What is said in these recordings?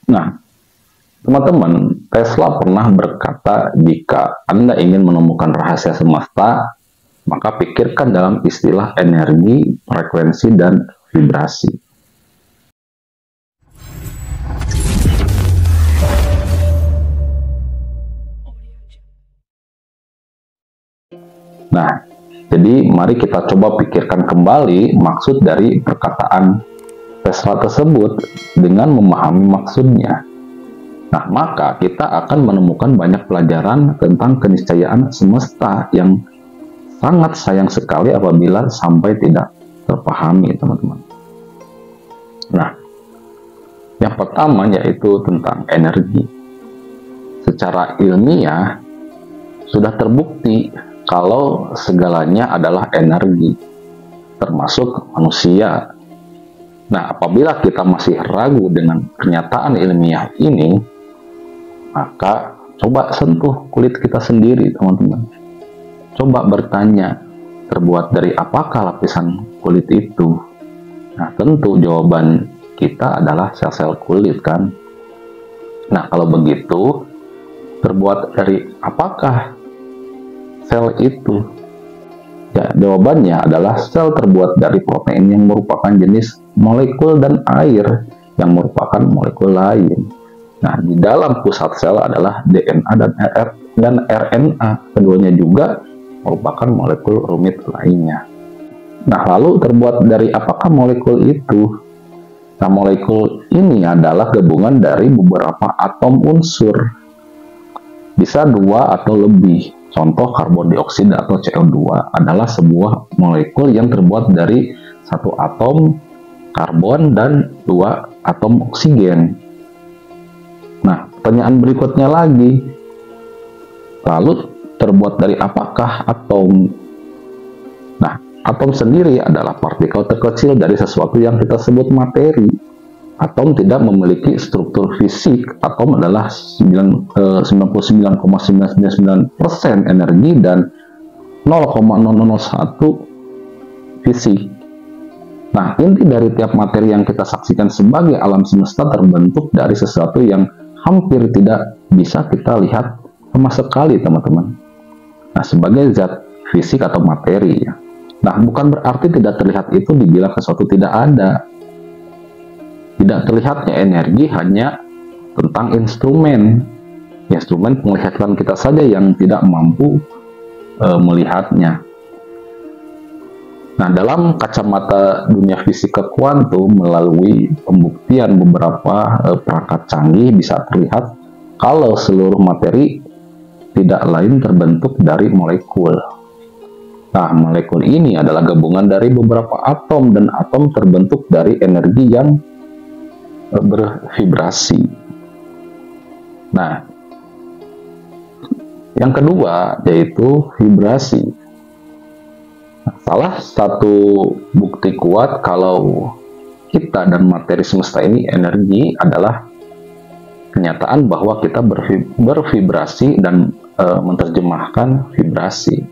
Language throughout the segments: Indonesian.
Nah, teman-teman, Tesla pernah berkata, jika Anda ingin menemukan rahasia semesta, maka pikirkan dalam istilah energi, frekuensi, dan vibrasi. Nah, jadi mari kita coba pikirkan kembali maksud dari perkataan Tesla tersebut dengan memahami maksudnya. Nah, maka kita akan menemukan banyak pelajaran tentang keniscayaan semesta yang sangat sayang sekali apabila sampai tidak terpahami, teman-teman. Nah, yang pertama yaitu tentang energi. Secara ilmiah, sudah terbukti kalau segalanya adalah energi, termasuk manusia. Nah, apabila kita masih ragu dengan kenyataan ilmiah ini, maka coba sentuh kulit kita sendiri, teman-teman. Coba bertanya, terbuat dari apakah lapisan kulit itu? Nah, tentu jawaban kita adalah sel-sel kulit, kan? Nah, kalau begitu, terbuat dari apakah sel itu? Ya, jawabannya adalah sel terbuat dari protein yang merupakan jenis molekul dan air yang merupakan molekul lain. Nah, di dalam pusat sel adalah DNA dan RNA. Keduanya juga merupakan molekul rumit lainnya. Nah, lalu terbuat dari apakah molekul itu? Nah, molekul ini adalah gabungan dari beberapa atom unsur. Bisa dua atau lebih. Contoh karbon dioksida atau CO2 adalah sebuah molekul yang terbuat dari satu atom karbon dan dua atom oksigen. Nah, pertanyaan berikutnya lagi, lalu terbuat dari apakah atom? Nah, atom sendiri adalah partikel terkecil dari sesuatu yang kita sebut materi. Atom tidak memiliki struktur fisik. Atom adalah 99,999% energi dan 0,001 fisik. Nah, inti dari tiap materi yang kita saksikan sebagai alam semesta terbentuk dari sesuatu yang hampir tidak bisa kita lihat sama sekali, teman-teman. Nah, sebagai zat fisik atau materi. Nah, bukan berarti tidak terlihat itu dibilang sesuatu tidak ada. Tidak terlihatnya energi hanya tentang instrumen penglihatan kita saja yang tidak mampu melihatnya. Nah, dalam kacamata dunia fisika kuantum, melalui pembuktian beberapa perangkat canggih bisa terlihat kalau seluruh materi tidak lain terbentuk dari molekul. Nah, molekul ini adalah gabungan dari beberapa atom, dan atom terbentuk dari energi yang bervibrasi. Nah, yang kedua yaitu vibrasi. Salah satu bukti kuat kalau kita dan materi semesta ini energi adalah kenyataan bahwa kita bervibrasi dan menerjemahkan vibrasi.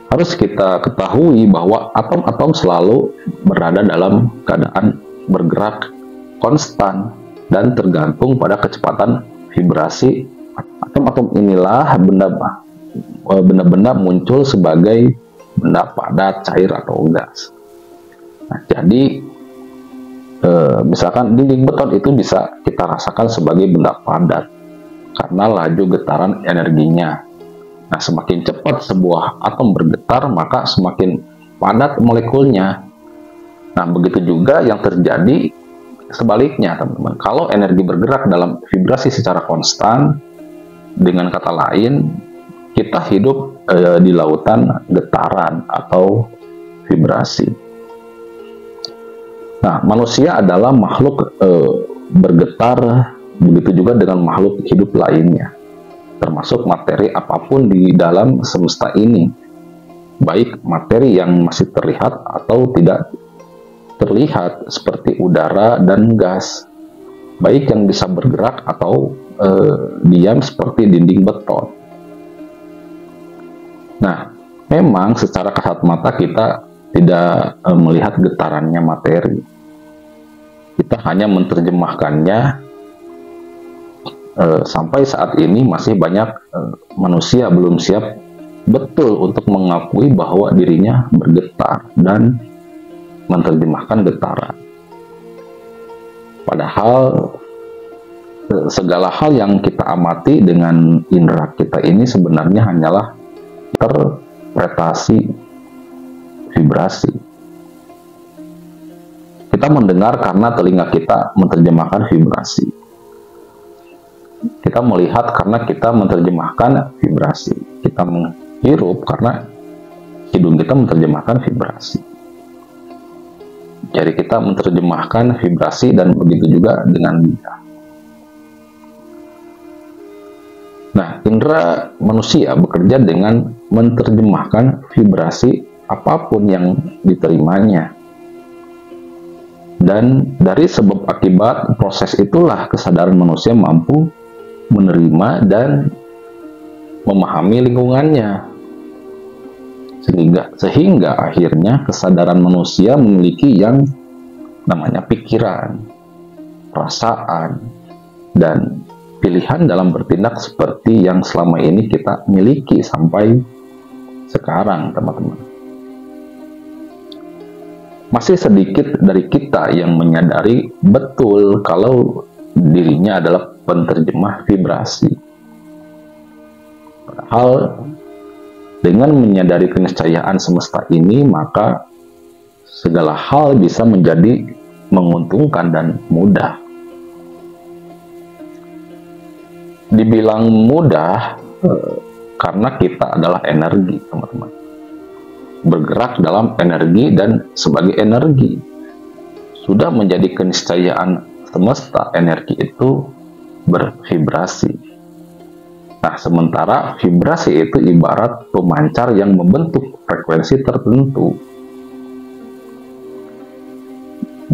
Harus kita ketahui bahwa atom-atom selalu berada dalam keadaan bergerak konstan dan tergantung pada kecepatan vibrasi. Atom-atom inilah benda-benda muncul sebagai benda padat, cair, atau gas. Nah, jadi misalkan dinding beton itu bisa kita rasakan sebagai benda padat karena laju getaran energinya. Nah, semakin cepat sebuah atom bergetar, maka semakin padat molekulnya. Nah, begitu juga yang terjadi sebaliknya, teman-teman. Kalau energi bergerak dalam vibrasi secara konstan, dengan kata lain, kita hidup di lautan getaran atau vibrasi. Nah, manusia adalah makhluk bergetar, begitu juga dengan makhluk hidup lainnya, termasuk materi apapun di dalam semesta ini, baik materi yang masih terlihat atau tidak terlihat seperti udara dan gas, baik yang bisa bergerak atau diam seperti dinding beton. Nah, memang secara kasat mata kita tidak melihat getarannya materi. kita hanya menerjemahkannya. Sampai saat ini masih banyak manusia belum siap betul untuk mengakui bahwa dirinya bergetar dan menerjemahkan getaran. Padahal segala hal yang kita amati dengan indera kita ini sebenarnya hanyalah interpretasi vibrasi. Kita mendengar karena telinga kita menerjemahkan vibrasi. Kita melihat karena kita menerjemahkan vibrasi. Kita menghirup karena hidung kita menerjemahkan vibrasi. Jadi kita menerjemahkan vibrasi, dan begitu juga dengan lidah. Nah, indera manusia bekerja dengan menerjemahkan vibrasi apapun yang diterimanya. Dan dari sebab akibat proses itulah kesadaran manusia mampu menerima dan memahami lingkungannya, sehingga akhirnya kesadaran manusia memiliki yang namanya pikiran, perasaan, dan pilihan dalam bertindak seperti yang selama ini kita miliki sampai sekarang, teman-teman. Masih sedikit dari kita yang menyadari betul kalau dirinya adalah penerjemah vibrasi. Padahal dengan menyadari keniscayaan semesta ini, maka segala hal bisa menjadi menguntungkan dan mudah. Dibilang mudah karena kita adalah energi, teman-teman. Bergerak dalam energi dan sebagai energi. Sudah menjadi keniscayaan semesta, energi itu bervibrasi. Nah, sementara vibrasi itu ibarat pemancar yang membentuk frekuensi tertentu.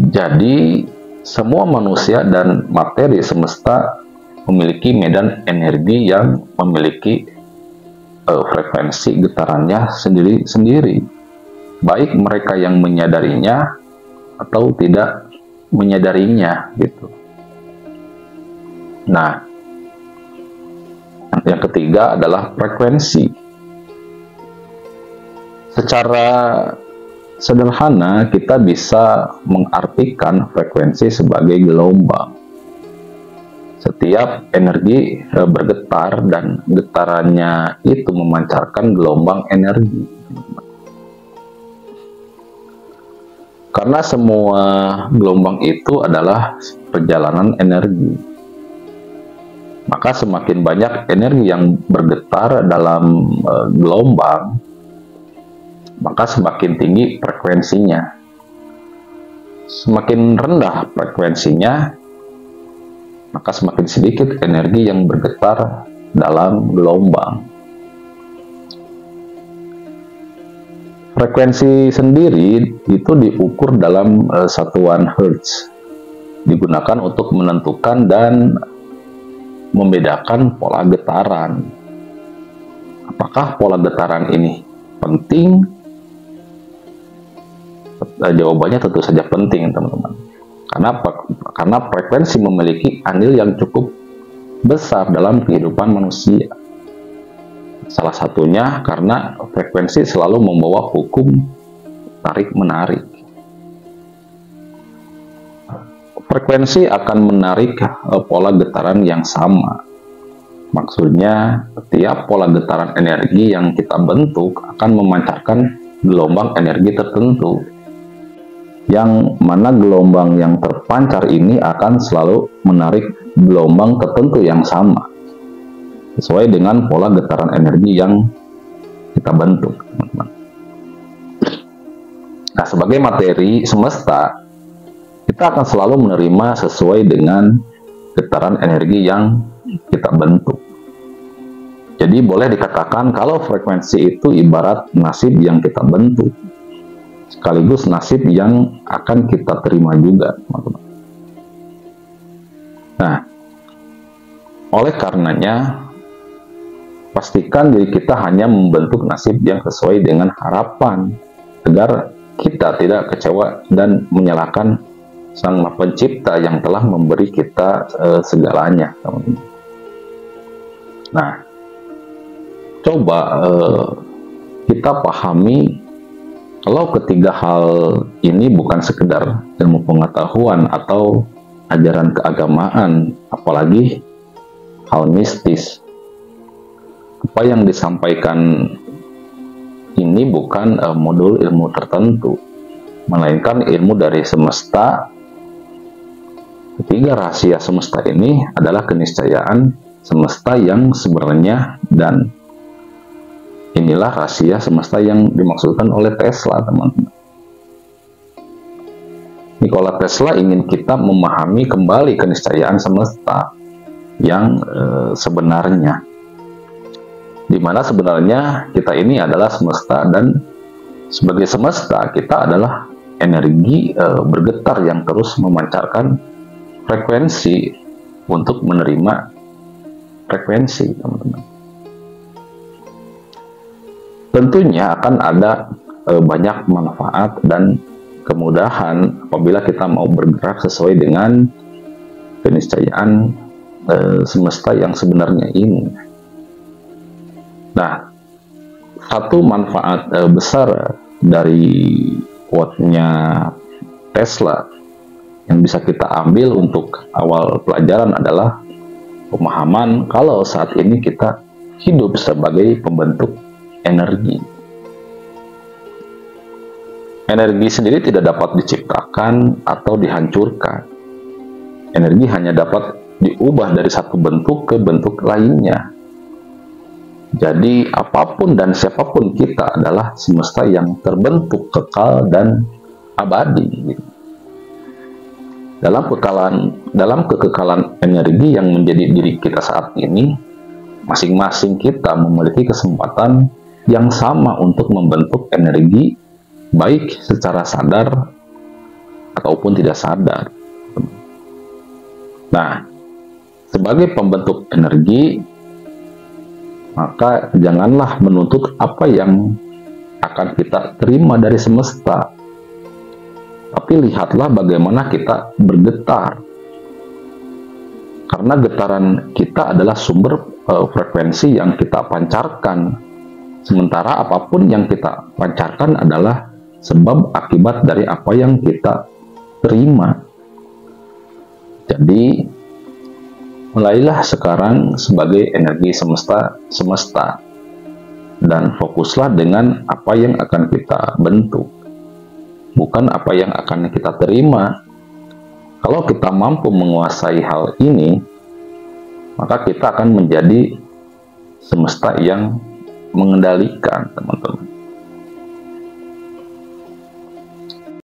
Jadi, semua manusia dan materi semesta memiliki medan energi yang memiliki frekuensi getarannya sendiri-sendiri. Baik mereka yang menyadarinya atau tidak menyadarinya, gitu. Nah, yang ketiga adalah frekuensi. Secara sederhana, kita bisa mengartikan frekuensi sebagai gelombang. Setiap energi bergetar dan getarannya itu memancarkan gelombang energi. Karena semua gelombang itu adalah perjalanan energi. Maka semakin banyak energi yang bergetar dalam gelombang, maka semakin tinggi frekuensinya. Semakin rendah frekuensinya, maka semakin sedikit energi yang bergetar dalam gelombang. Frekuensi sendiri itu diukur dalam satuan Hertz, digunakan untuk menentukan dan membedakan pola getaran. Apakah pola getaran ini penting? Jawabannya tentu saja penting, teman-teman. Karena frekuensi memiliki andil yang cukup besar dalam kehidupan manusia. Salah satunya karena frekuensi selalu membawa hukum tarik-menarik. Frekuensi akan menarik pola getaran yang sama. Maksudnya, setiap pola getaran energi yang kita bentuk akan memancarkan gelombang energi tertentu. Yang mana gelombang yang terpancar ini akan selalu menarik gelombang tertentu yang sama, sesuai dengan pola getaran energi yang kita bentuk, teman-teman. Nah, sebagai materi semesta, kita akan selalu menerima sesuai dengan getaran energi yang kita bentuk. Jadi boleh dikatakan kalau frekuensi itu ibarat nasib yang kita bentuk, sekaligus nasib yang akan kita terima juga, teman-teman. Nah, oleh karenanya, pastikan diri kita hanya membentuk nasib yang sesuai dengan harapan, agar kita tidak kecewa dan menyalahkan Sang Maha Pencipta yang telah memberi kita segalanya, teman-teman. Nah, coba kita pahami kalau ketiga hal ini bukan sekedar ilmu pengetahuan atau ajaran keagamaan, apalagi hal mistis. Apa yang disampaikan ini bukan modul ilmu tertentu, melainkan ilmu dari semesta. Ketiga rahasia semesta ini adalah keniscayaan semesta yang sebenarnya, dan inilah rahasia semesta yang dimaksudkan oleh Tesla, teman-teman. Nikola Tesla ingin kita memahami kembali keniscayaan semesta yang sebenarnya, di mana sebenarnya kita ini adalah semesta, dan sebagai semesta kita adalah energi bergetar yang terus memancarkan frekuensi untuk menerima frekuensi, teman-teman. Tentunya akan ada banyak manfaat dan kemudahan apabila kita mau bergerak sesuai dengan keniscayaan semesta yang sebenarnya ini. Nah, satu manfaat besar dari quote-nya Tesla yang bisa kita ambil untuk awal pelajaran adalah pemahaman kalau saat ini kita hidup sebagai pembentuk energi. Energi sendiri tidak dapat diciptakan atau dihancurkan. Energi hanya dapat diubah dari satu bentuk ke bentuk lainnya. Jadi apapun dan siapapun kita adalah semesta yang terbentuk kekal dan abadi. Dalam kekekalan energi yang menjadi diri kita saat ini, masing-masing kita memiliki kesempatan yang sama untuk membentuk energi, baik secara sadar ataupun tidak sadar. Nah, sebagai pembentuk energi, maka janganlah menuntut apa yang akan kita terima dari semesta, tapi lihatlah bagaimana kita bergetar. Karena getaran kita adalah sumber frekuensi yang kita pancarkan. Sementara apapun yang kita pancarkan adalah sebab akibat dari apa yang kita terima. Jadi, mulailah sekarang sebagai energi semesta dan fokuslah dengan apa yang akan kita bentuk, bukan apa yang akan kita terima. Kalau kita mampu menguasai hal ini, maka kita akan menjadi semesta yang mengendalikan, teman-teman.